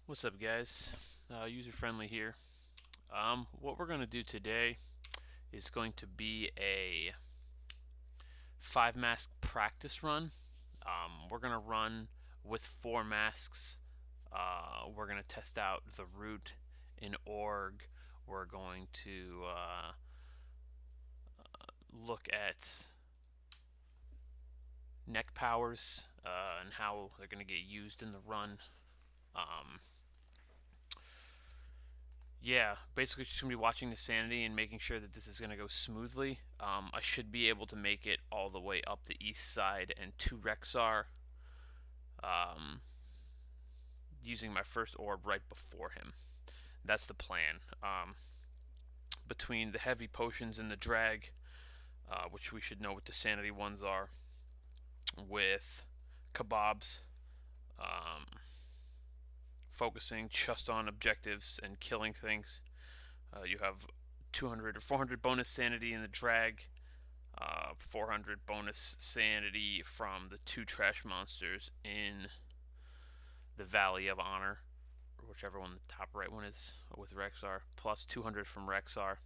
What's up, guys? User friendly here. What we're going to do today is going to be a 5-mask practice run. We're going to run with 4 masks. We're going to test out the root in org. We're going to look at neck powers and how they're going to get used in the run. Yeah, basically just going to be watching the sanity and making sure that this is going to go smoothly. I should be able to make it all the way up the east side and to Rexar, using my first orb right before him. That's the plan. Between the heavy potions and the drag, which we should know what the sanity ones are, with kebabs, focusing just on objectives and killing things. You have 200 or 400 bonus sanity in the drag, 400 bonus sanity from the 2 trash monsters in the Valley of Honor, or whichever one the top right one is with Rexar, plus 200 from Rexar.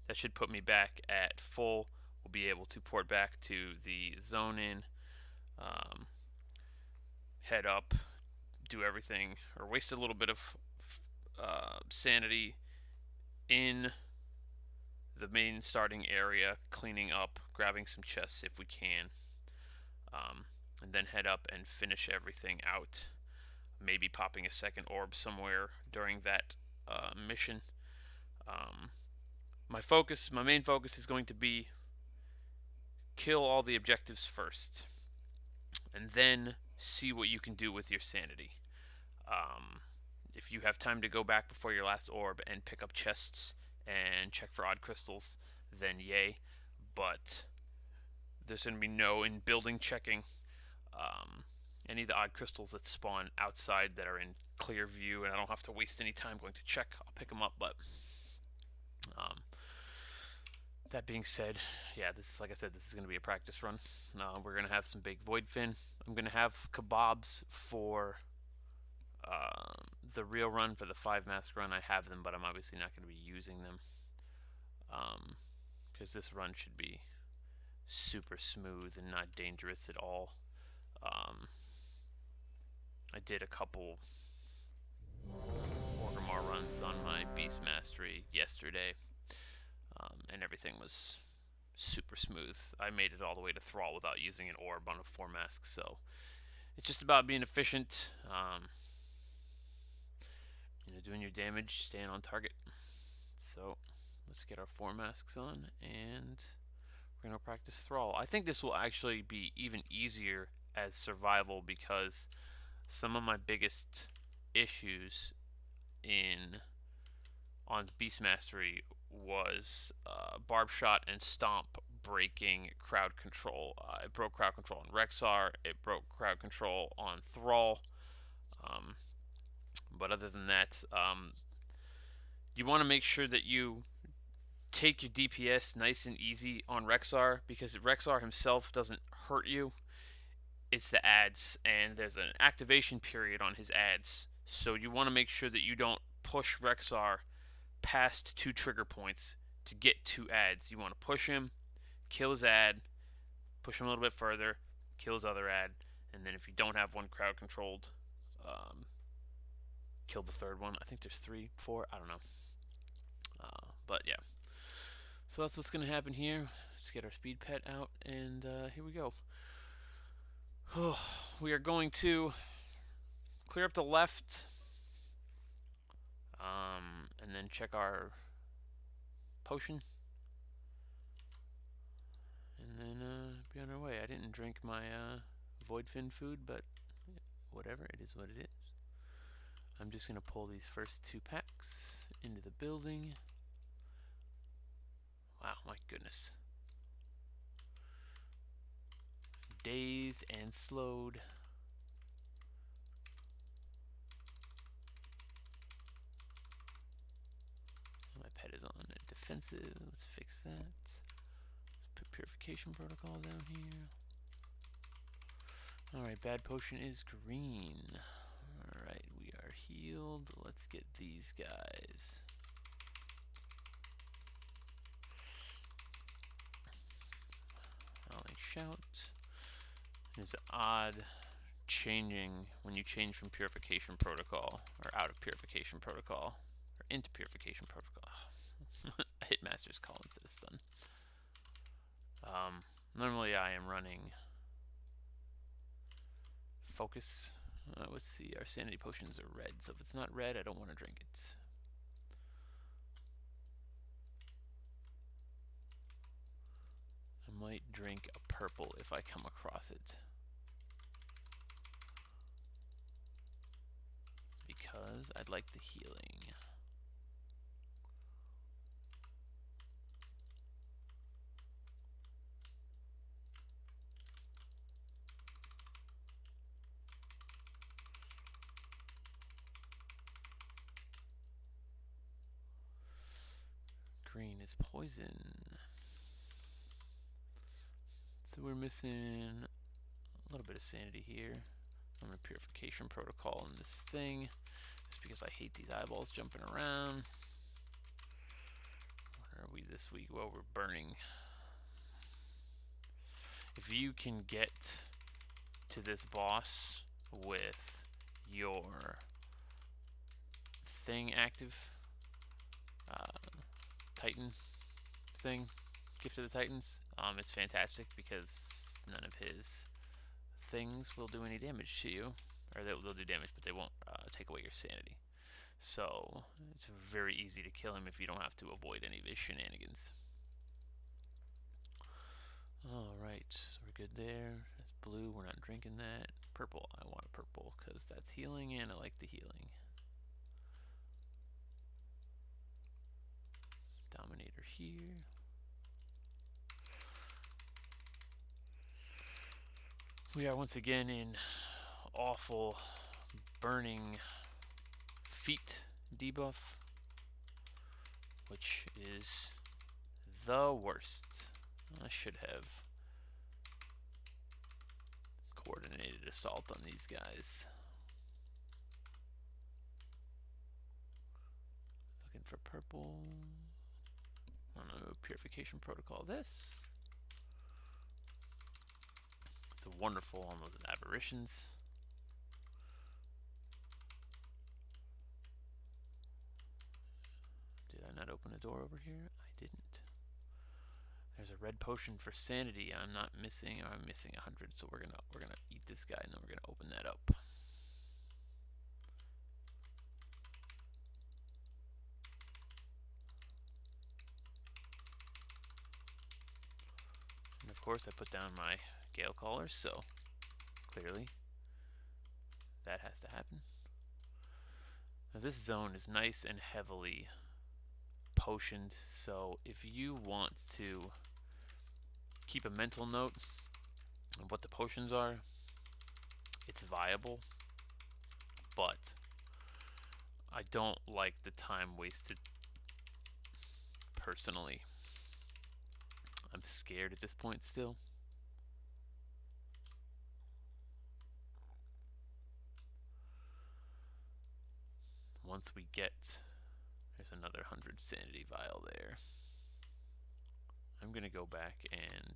That should put me back at full. We'll be able to port back to the zone in, head up, do everything, or waste a little bit of sanity in the main starting area, cleaning up, grabbing some chests if we can, and then head up and finish everything out. Maybe popping a second orb somewhere during that mission. My main focus is going to be kill all the objectives first, and then see what you can do with your sanity. If you have time to go back before your last orb and pick up chests and check for odd crystals, then yay. But there's going to be no in building checking. Any of the odd crystals that spawn outside that are in clear view, and I don't have to waste any time going to check, I'll pick them up. But that being said, yeah, this is, like I said, this is going to be a practice run. We're going to have some big void fin. I'm going to have kebabs for the real run. For the 5-mask run, I have them, but I'm obviously not going to be using them, because this run should be super smooth and not dangerous at all. I did a couple Orgrimmar runs on my Beast Mastery yesterday, and everything was super smooth. I made it all the way to Thrall without using an orb on a 4-mask, so it's just about being efficient, doing your damage, staying on target. So let's get our 4 masks on, and we're going to practice Thrall. I think this will actually be even easier as survival, because some of my biggest issues on Beast Mastery was Barb Shot and Stomp breaking crowd control. It broke crowd control on Rexar, it broke crowd control on Thrall. But other than that, you want to make sure that you take your DPS nice and easy on Rexar, because Rexar himself doesn't hurt you. It's the ads, and there's an activation period on his ads. So you want to make sure that you don't push Rexar past 2 trigger points to get 2 ads. You want to push him, kill his ad, push him a little bit further, kill his other ad, and then if you don't have one crowd controlled, kill the third one. I think there's 3, 4, I don't know. But yeah. So that's what's going to happen here. Let's get our speed pet out, and here we go. We are going to clear up the left, and then check our potion, and then be on our way. I didn't drink my void fin food, but whatever, it is what it is. I'm just going to pull these first 2 packs into the building. Wow, my goodness. Dazed and slowed. My pet is on a defensive. Let's fix that. Let's put purification protocol down here. Alright, bad potion is green. healed. Let's get these guys. Howling Shout. There's an odd changing when you change from Purification Protocol, or out of Purification Protocol, or into Purification Protocol. I hit Master's Call instead of Stun. Normally I am running Focus. Let's see, our Sanity Potions are red, so if it's not red, I don't want to drink it. I might drink a purple if I come across it. Because I'd like the healing. Green is poison. So we're missing a little bit of sanity here. I'm a Purification Protocol in this thing, just because I hate these eyeballs jumping around. Where are we this week? Well, we're burning. If you can get to this boss with your thing active, Titan thing, Gift of the Titans, it's fantastic because none of his things will do any damage to you, or they'll do damage, but they won't take away your sanity. So it's very easy to kill him if you don't have to avoid any of his shenanigans. Alright, so we're good there. That's blue, we're not drinking that. Purple, I want a purple because that's healing and I like the healing. Dominator here. We are once again in awful burning feet debuff, which is the worst. I should have coordinated assault on these guys. Looking for purple. I don't know, Purification Protocol this. It's a wonderful on those aberrations. Did I not open a door over here? I didn't. There's a red potion for sanity. I'm not missing, or I'm missing 100, so we're gonna eat this guy and then we're gonna open that up. And of course I put down my Gale Callers, so clearly that has to happen. Now this zone is nice and heavily potioned, so if you want to keep a mental note of what the potions are, it's viable, but I don't like the time wasted personally. I'm scared at this point still. Once we get, there's another 100 sanity vial there. I'm gonna go back and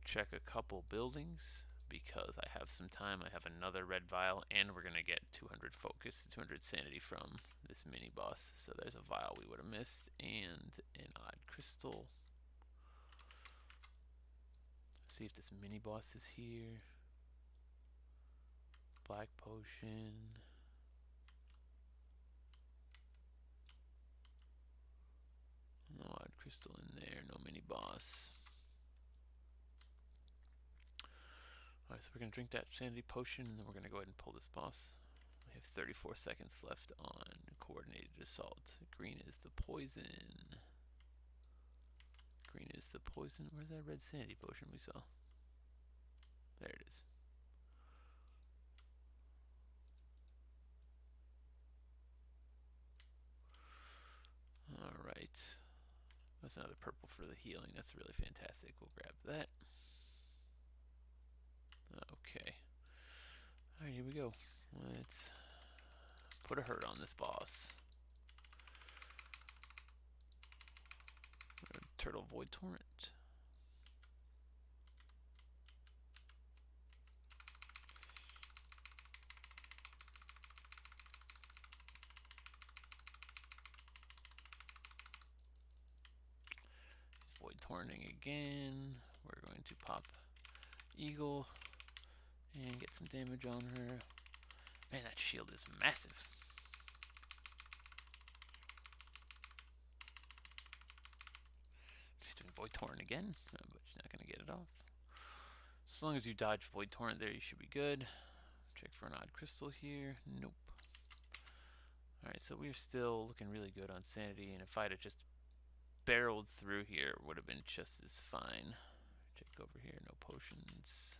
check a couple buildings because I have some time. I have another red vial and we're gonna get 200 focus, 200 sanity from this mini boss. So there's a vial we would have missed and an odd crystal. See if this mini boss is here. Black potion. No odd crystal in there, no mini boss. Alright, so we're going to drink that sanity potion and then we're going to go ahead and pull this boss. We have 34 seconds left on coordinated assault. Green is the poison. Green is the poison. Where's that red sanity potion we saw? There it is. Alright. That's another purple for the healing. That's really fantastic. We'll grab that. Okay. Alright, here we go. Let's put a hurt on this boss. Turtle Void Torrent. Void Torrenting again. We're going to pop Eagle and get some damage on her. Man, that shield is massive. She's doing Void Torrent again, but she's not going to get it off. As long as you dodge Void Torrent there, you should be good. Check for an odd crystal here. Nope. Alright, so we're still looking really good on sanity, and if I'd have just barreled through here, it would have been just as fine. Check over here, no potions.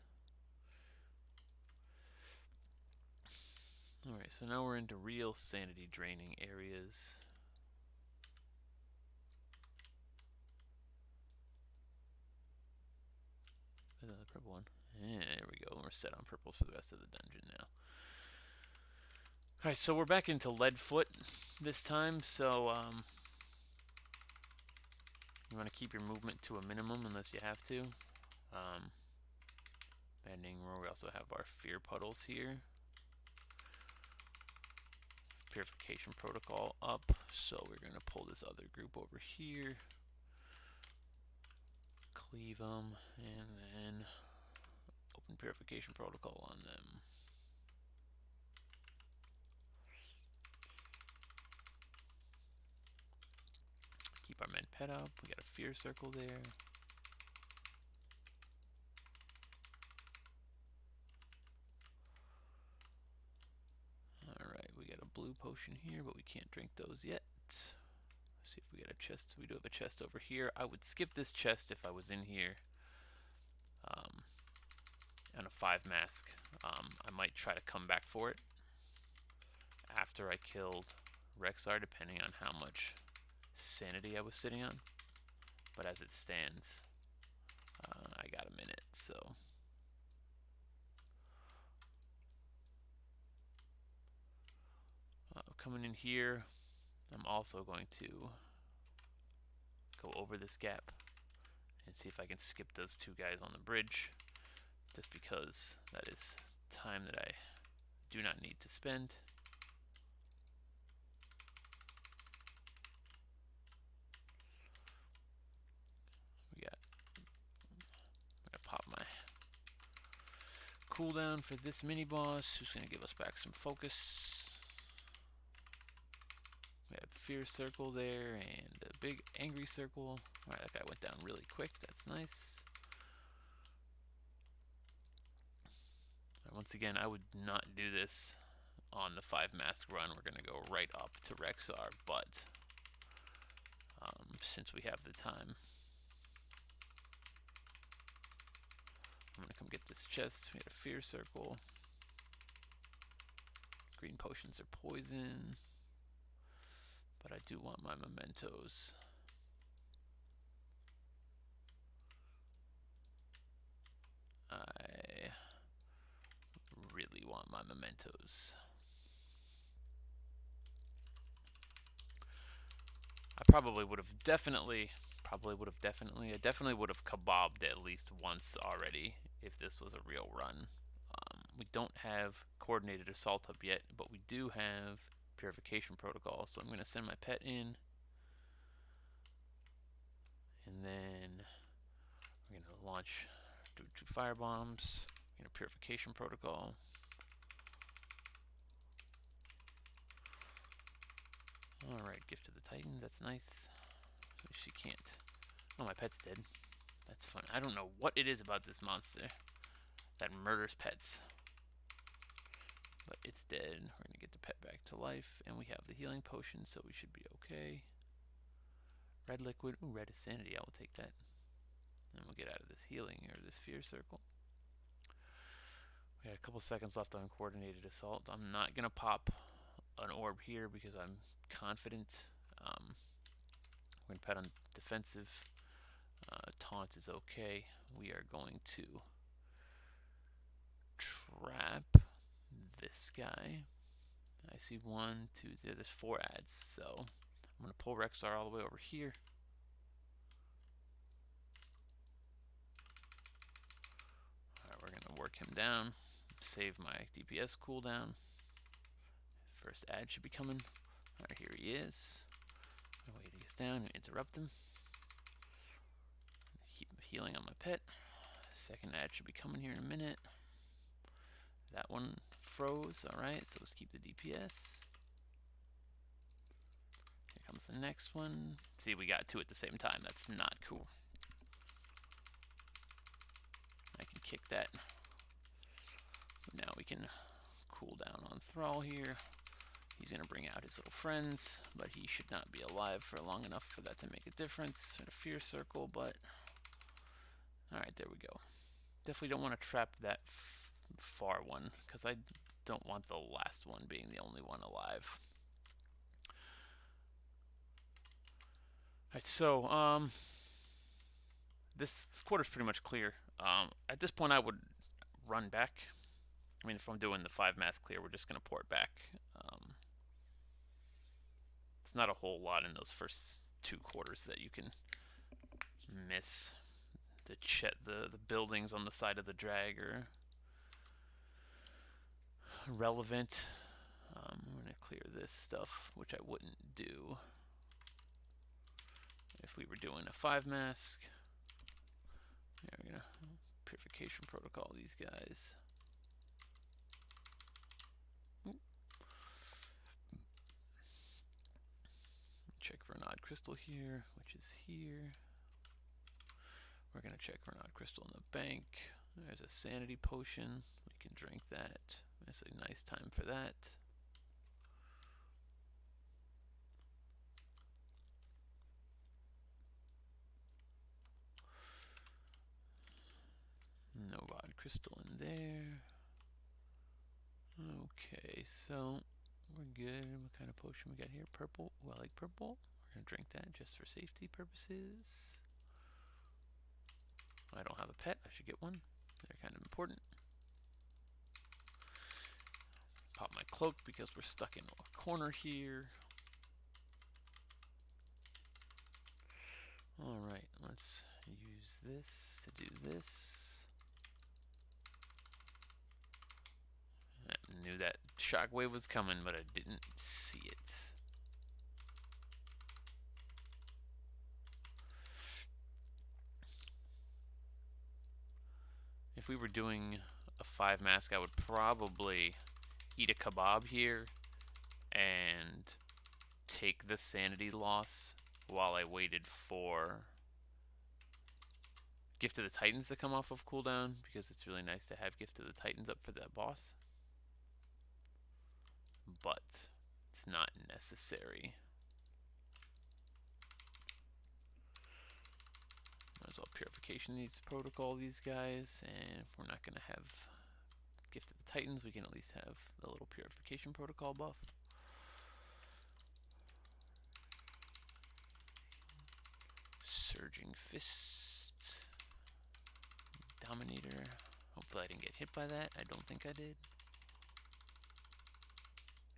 Alright, so now we're into real sanity draining areas. Another purple one. Yeah, there we go. We're set on purple for the rest of the dungeon now. Alright, so we're back into Leadfoot this time, so you want to keep your movement to a minimum unless you have to. Bending, where we also have our fear puddles here. Purification protocol up, so we're going to pull this other group over here. Cleave them, and then open purification protocol on them. Keep our men pet up. We got a fear circle there. Alright, we got a blue potion here, but we can't drink those yet. Let's see if we got a chest. We do have a chest over here. I would skip this chest if I was in here on a 5 mask. I might try to come back for it after I killed Rexar, depending on how much sanity I was sitting on. But as it stands, I got a minute, so. Coming in here, I'm also going to go over this gap and see if I can skip those 2 guys on the bridge, just because that is time that I do not need to spend. I'm gonna pop my cooldown for this mini boss, who's gonna give us back some focus. We have fear circle there and a big angry circle. Alright, that guy went down really quick. That's nice. Right, once again, I would not do this on the 5 mask run. We're going to go right up to Rexar, but since we have the time, I'm going to come get this chest. We had a fear circle. Green potions are poison, but I do want my mementos. I really want my mementos. I definitely would have kebabbed at least once already if this was a real run. We don't have coordinated assault up yet, but we do have purification protocol, so I'm going to send my pet in, and then we're going to launch, do 2 fire bombs, purification protocol. Alright, gift to the Titan, that's nice. She can't. Oh, my pet's dead. That's fun. I don't know what it is about this monster that murders pets. But it's dead. We're going to get the pet back to life, and we have the healing potion, so we should be okay. Red liquid. Ooh, red is sanity. I will take that. And we'll get out of this healing, or this fear circle. We got a couple seconds left on coordinated assault. I'm not going to pop an orb here because I'm confident. We're going to pet on defensive. Taunt is okay. We are going to trap this guy. I see 1, 2, there's 4 ads, so I'm going to pull Rexar all the way over here. Alright, we're going to work him down, save my DPS cooldown. First ad should be coming. Alright, here he is. Wait, he gets down and interrupt him. Keep healing on my pet. Second ad should be coming here in a minute. That one froze, alright, so let's keep the DPS. Here comes the next one. See, we got 2 at the same time. That's not cool. I can kick that. Now we can cool down on Thrall here. He's going to bring out his little friends, but he should not be alive for long enough for that to make a difference in a fear circle, but... Alright, there we go. Definitely don't want to trap that far one, because I don't want the last one being the only one alive. Alright, so, this quarter's pretty much clear. At this point I would run back. I mean, if I'm doing the 5 mass clear, we're just going to port back. It's not a whole lot in those first 2 quarters that you can miss. The buildings on the side of the drag are relevant. I'm going to clear this stuff, which I wouldn't do if we were doing a 5 mask. Yeah, we're going to purification protocol these guys. Check for an odd crystal here, which is here. We're going to check for an odd crystal in the bank. There's a sanity potion. We can drink that. It's a nice time for that. No odd crystal in there. Okay, so we're good. What kind of potion we got here? Purple. Well, I like purple. We're going to drink that just for safety purposes. I don't have a pet. I should get one. They're kind of important. Pop my cloak because we're stuck in a corner here. Alright, let's use this to do this. I knew that shockwave was coming, but I didn't see it. If we were doing a 5 mask, I would probably eat a kebab here and take the sanity loss while I waited for Gift of the Titans to come off of cooldown, because it's really nice to have Gift of the Titans up for that boss. But it's not necessary. Might as well purification these protocol these guys, and if we're not going to have Gift of the Titans, we can at least have the little purification protocol buff. Surging Fist. Dominator. Hopefully I didn't get hit by that. I don't think I did.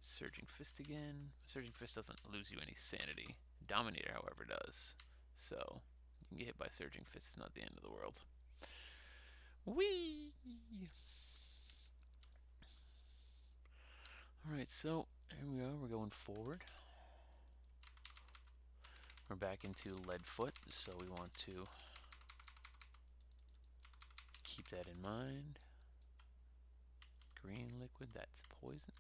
Surging Fist again. Surging Fist doesn't lose you any sanity. Dominator, however, does. So, you can get hit by Surging Fist. It's not the end of the world. Whee! Alright, so, here we go. We're going forward. We're back into Leadfoot, so we want to keep that in mind. Green liquid, that's poison.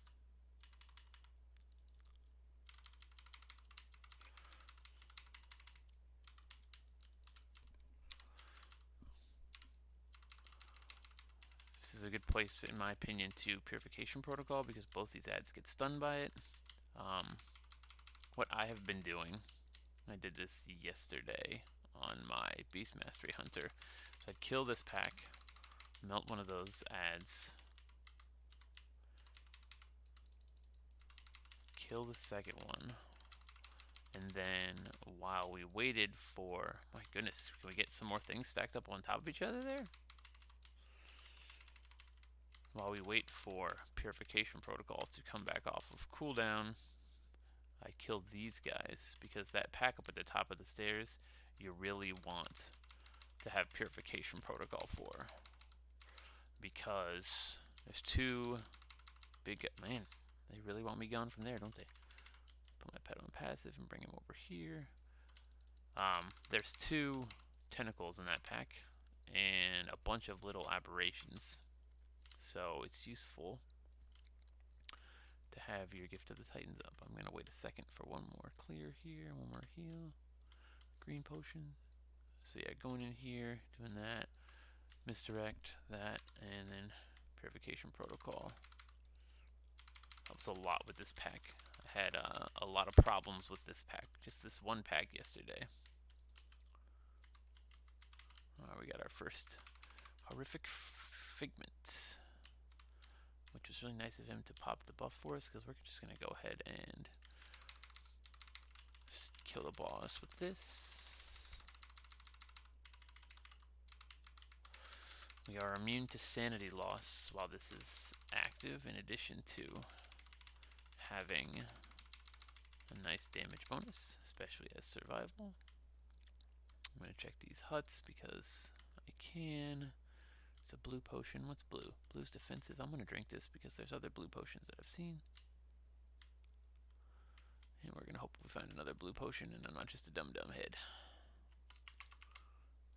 This is a good place, in my opinion, to Purification Protocol, because both these ads get stunned by it. What I have been doing, I did this yesterday on my Beast Mastery Hunter, so I'd kill this pack, melt one of those ads, kill the second one, and then while we waited for, my goodness, can we get some more things stacked up on top of each other there? while we wait for Purification Protocol to come back off of cooldown, I killed these guys because that pack up at the top of the stairs you really want to have Purification Protocol for, because there's two big... Man, they really want me gone from there, don't they? Put my pet on passive and bring him over here. There's two tentacles in that pack and a bunch of little aberrations, so it's useful to have your Gift of the Titans up. I'm gonna wait a second for one more clear here, one more heal, green potion. So yeah, going in here, doing that, misdirect that, and then Purification Protocol. Helps a lot with this pack. I had a lot of problems with this pack, just this one pack yesterday. We got our first Horrific Figment, which was really nice of him to pop the buff for us, because we're just going to go ahead and kill the boss with this. We are immune to sanity loss while this is active, in addition to having a nice damage bonus, especially as survival. I'm going to check these huts because I can. It's a blue potion. What's blue? Blue's defensive. I'm going to drink this because there's other blue potions that I've seen. And we're going to hope we find another blue potion and I'm not just a dumb head.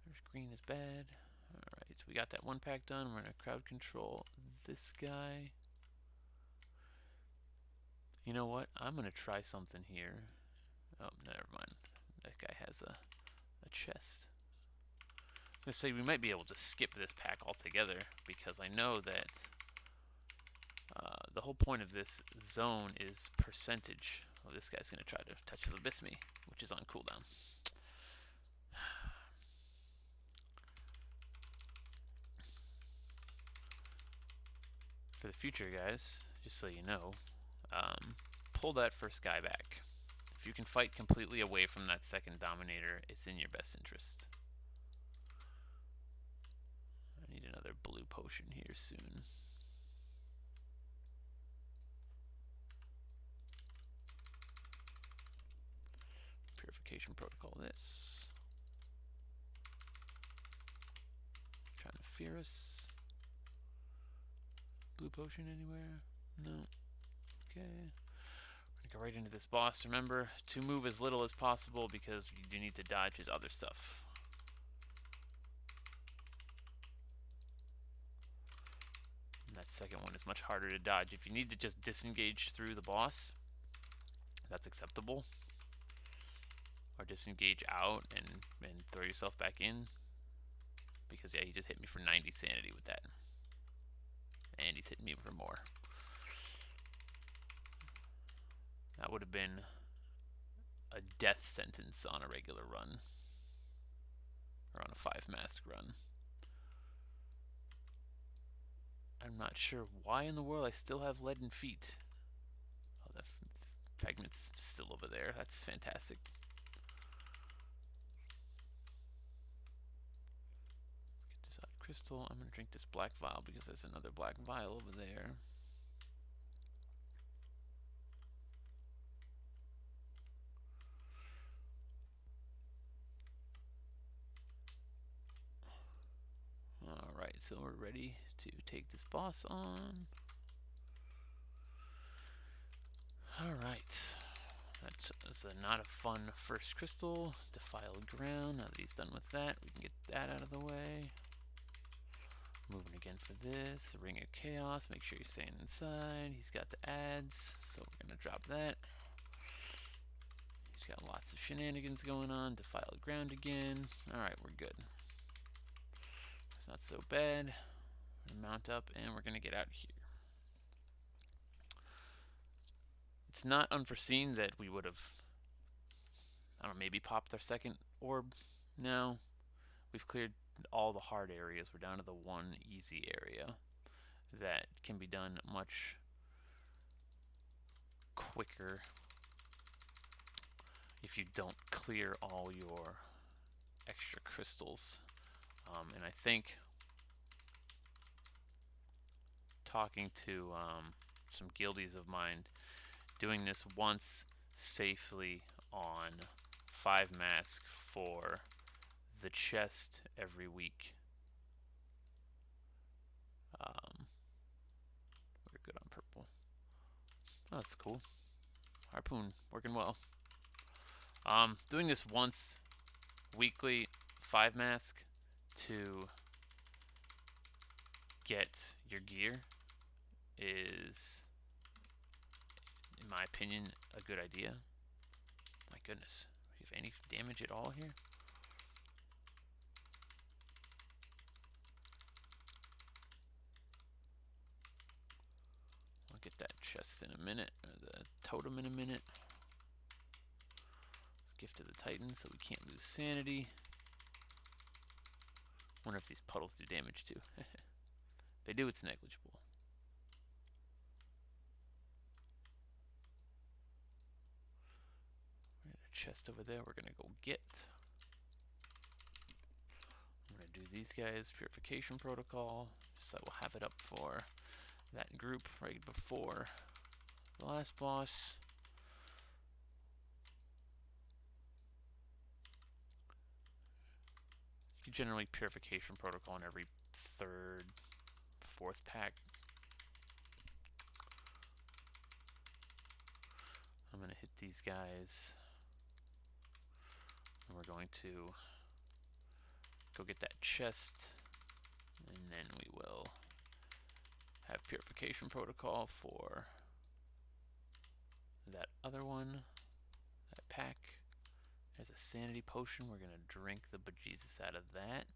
There's green is bad. Alright, so we got that one pack done. We're going to crowd control this guy. You know what? I'm going to try something here. Oh, never mind. That guy has a chest. I was going to say we might be able to skip this pack altogether, because I know that the whole point of this zone is percentage. Well, this guy's going to try to touch of abyss me, which is on cooldown. For the future, guys, just so you know, pull that first guy back. If you can fight completely away from that second Dominator, it's in your best interest. I need another blue potion here soon. Purification Protocol this. Trying to fear us. Blue potion anywhere? No. Okay. We're gonna go right into this boss. Remember to move as little as possible because you do need to dodge his other stuff. And that second one is much harder to dodge. If you need to just disengage through the boss, that's acceptable. Or disengage out and throw yourself back in. Because yeah, he just hit me for 90 sanity with that. And he's hitting me for more. That would have been a death sentence on a regular run. Or on a 5-mask run. I'm not sure why in the world I still have leaden feet. Oh, that fragment's still over there. That's fantastic. Get this out of crystal. I'm going to drink this black vial because there's another black vial over there. Alright, so we're ready to take this boss on. Alright. That's not a fun first crystal. Defiled ground. Now that he's done with that, we can get that out of the way. Moving again for this. Ring of Chaos. Make sure you're staying inside. He's got the ads, so we're going to drop that. He's got lots of shenanigans going on. Defiled ground again. Alright, we're good. It's not so bad. We're going to mount up and we're going to get out of here. It's not unforeseen that we would have, I don't know, maybe popped our second orb. No. We've cleared all the hard areas. We're down to the one easy area that can be done much quicker if you don't clear all your extra crystals. And I think talking to some guildies of mine, doing this once safely on 5 mask for the chest every week. We're good on purple. Oh, that's cool. Harpoon working well. Doing this once weekly 5 mask to get your gear is, in my opinion, a good idea. My goodness, we have any damage at all here? I'll get that chest in a minute, or the totem in a minute. Gift of the Titan, so we can't lose sanity. Wonder if these puddles do damage too. If they do, it's negligible. We got a chest over there we're gonna go get. I'm gonna do these guys, Purification Protocol, so we'll have it up for that group right before the last boss. You generally Purification Protocol in every 3rd, 4th pack. I'm gonna hit these guys, and we're going to go get that chest, and then we will have Purification Protocol for that other one, that pack. There's a sanity potion. We're gonna drink the bejesus out of that.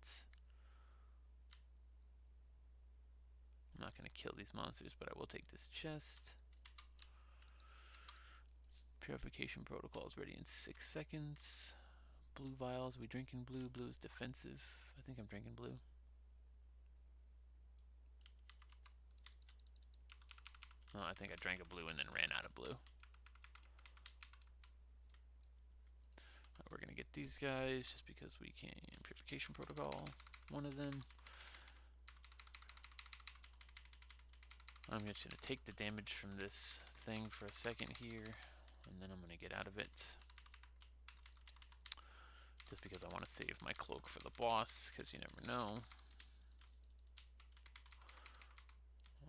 I'm not gonna kill these monsters, but I will take this chest. Purification Protocol is ready in 6 seconds. Blue vials, we drinking blue. Blue is defensive. I think I'm drinking blue. Oh, I think I drank a blue and then ran out of blue. We're gonna get these guys just because we can. Purification Protocol, one of them. I'm just gonna take the damage from this thing for a second here, and then I'm gonna get out of it. Just because I want to save my cloak for the boss, because you never know.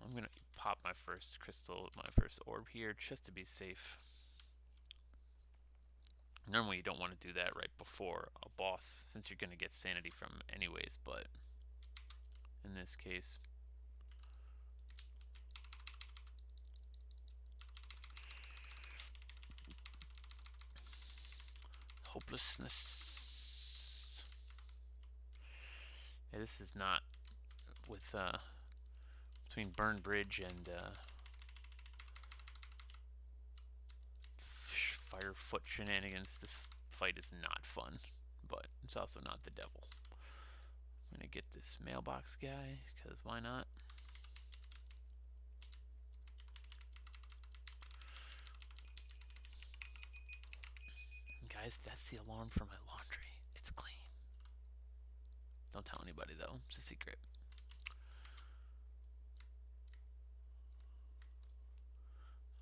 I'm gonna pop my first crystal, my first orb here, just to be safe. Normally you don't want to do that right before a boss, since you're gonna get sanity from anyways, but in this case, hopelessness. Yeah, this is not with between Burn Bridge and Firefoot shenanigans. This fight is not fun, but it's also not the devil. I'm gonna get this mailbox guy, because why not? Guys, that's the alarm for my laundry. It's clean. Don't tell anybody though, it's a secret.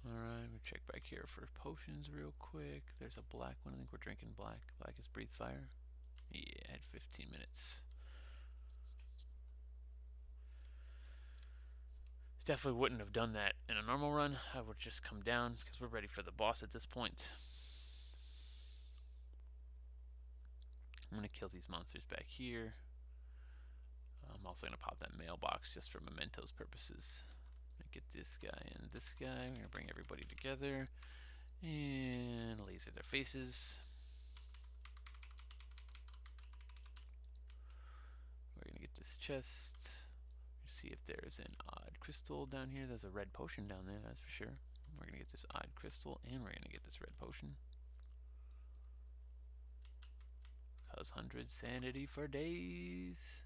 Alright, we check back here for potions real quick. There's a black one, I think we're drinking black. Black is breathe fire. Yeah, I had 15 minutes. Definitely wouldn't have done that in a normal run. I would just come down, because we're ready for the boss at this point. I'm going to kill these monsters back here. I'm also going to pop that mailbox just for mementos purposes. Get this guy and this guy. We're going to bring everybody together and laser their faces. We're going to get this chest. See if there's an odd crystal down here. There's a red potion down there, that's for sure. We're going to get this odd crystal and we're going to get this red potion. Cause 100 sanity for days.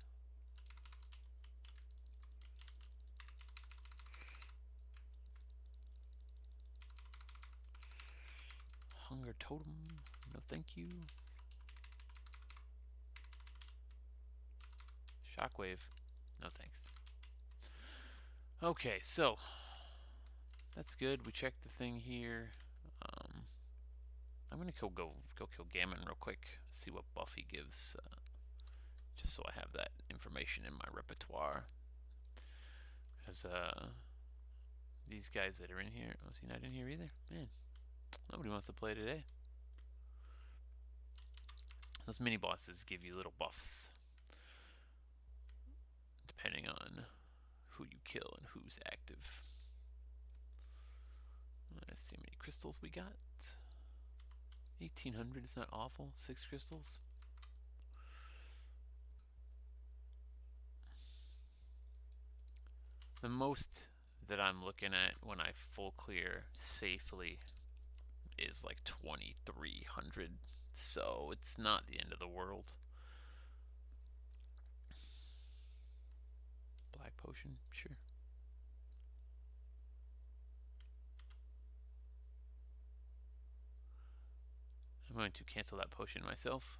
Hunger totem, no thank you. Shockwave, no thanks. Okay, so that's good. We checked the thing here. I'm gonna go kill Gammon real quick. See what buff he gives, just so I have that information in my repertoire. Because these guys that are in here, oh, is he not in here either? Man, nobody wants to play today. Those mini bosses give you little buffs, depending on who you kill and who's active. Let's see how many crystals we got. 1,800 is not awful. 6 crystals. The most that I'm looking at when I full clear safely is like 2,300. So it's not the end of the world. Black potion, sure. I'm going to cancel that potion myself,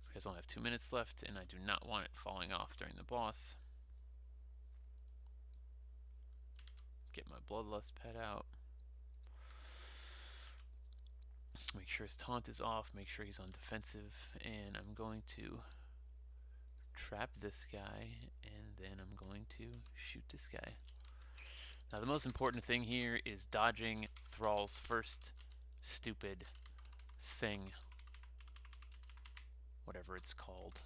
because I only have 2 minutes left and I do not want it falling off during the boss. Get my bloodlust pet out. Make sure his taunt is off, make sure he's on defensive, and I'm going to trap this guy, and then I'm going to shoot this guy. Now the most important thing here is dodging Thrall's first stupid thing, whatever it's called,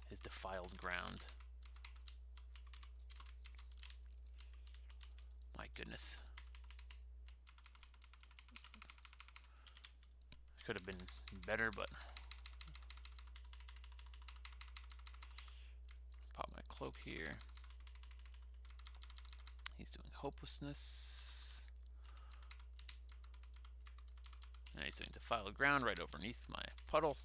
his defiled ground. My goodness. Could have been better, but pop my cloak here. He's doing hopelessness. And he's doing defiled ground right underneath my puddle.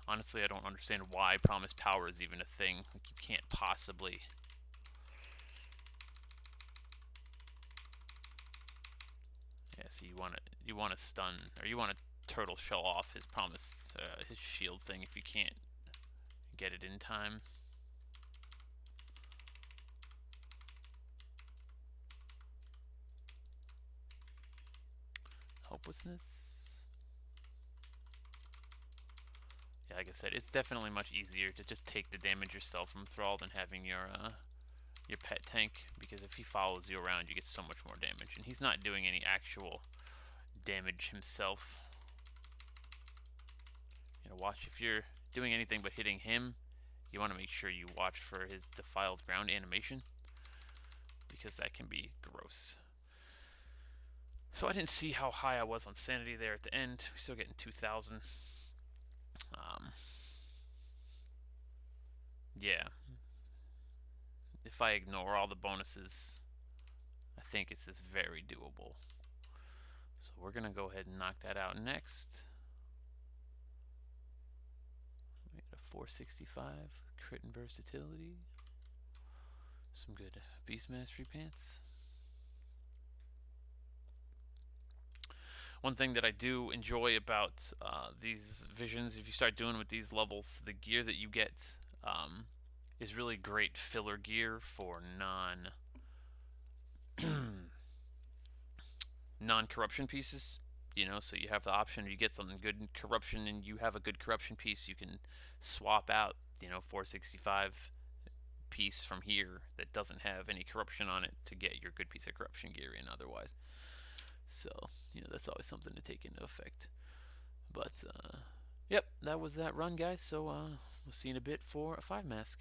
Honestly, I don't understand why promised power is even a thing. Like, you can't possibly. Yeah, so you want to stun, or you want to turtle shell off his promise, his shield thing if you can't get it in time. Hopelessness. Yeah, like I said, it's definitely much easier to just take the damage yourself from Thrall than having your pet tank, because if he follows you around, you get so much more damage, and he's not doing any actual damage himself. You know, watch, if you're doing anything but hitting him, you want to make sure you watch for his defiled ground animation, because that can be gross. So I didn't see how high I was on sanity there at the end. We're still getting 2,000. Yeah. If I ignore all the bonuses, I think it's just very doable. So we're going to go ahead and knock that out next. We got a 465, crit and versatility. Some good Beast Mastery pants. One thing that I do enjoy about these visions, if you start doing with these levels, the gear that you get is really great filler gear for non-corruption pieces. You know, so you have the option, you get something good in corruption and you have a good corruption piece, you can swap out, 465 piece from here that doesn't have any corruption on it to get your good piece of corruption gear in otherwise. So, that's always something to take into effect. But, yep, that was that run, guys. So, we'll see you in a bit for a 5 mask.